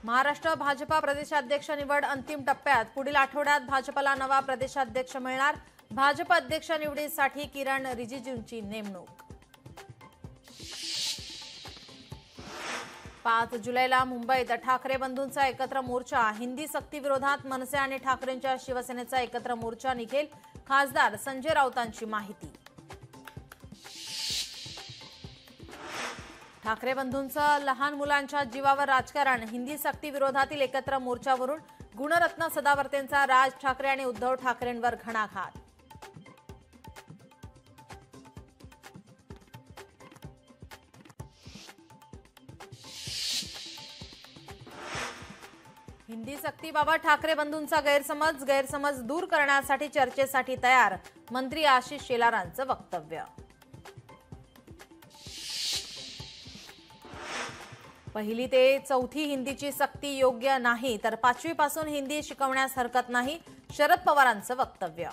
महाराष्ट्र भाजपा प्रदेशाध्यक्ष निवड अंतिम टप्प्यात। पुढील आठवड्यात भाजपला नवा प्रदेशाध्यक्ष मिळणार। भाजप अध्यक्ष निवडीसाठी किरण रिजिजूंची नेमणूक। 5 जुलैला मुंबईत ठाकरे बंधूंचा एकत्र मोर्चा। हिंदी सक्ती विरोधात मनसे आणि ठाकरेंच्या शिवसेनेचा एकत्र मोर्चा निघेल। खासदार संजय राऊतांची माहिती। ठाकरे बंधूंचं लहान मुलांच्या जीवावर राजकारण। हिंदी सक्ती विरोधातील एकत्र मोर्चावरून गुणरत्न सदावर्तेंचा राज ठाकरे आणि उद्धव ठाकरेंवर घणाघात। हिंदी सक्तीबाबत ठाकरे बंधूंचा गैरसमज दूर करण्यासाठी चर्चेसाठी तयार। मंत्री आशिष शेलारांचं वक्तव्य। पहिली ते चौथी हिंदीची सक्ती योग्य नाही, तर 5वी पासून हिंदी शिकवण्यास हरकत नाही। शरद पवारांचं वक्तव्य।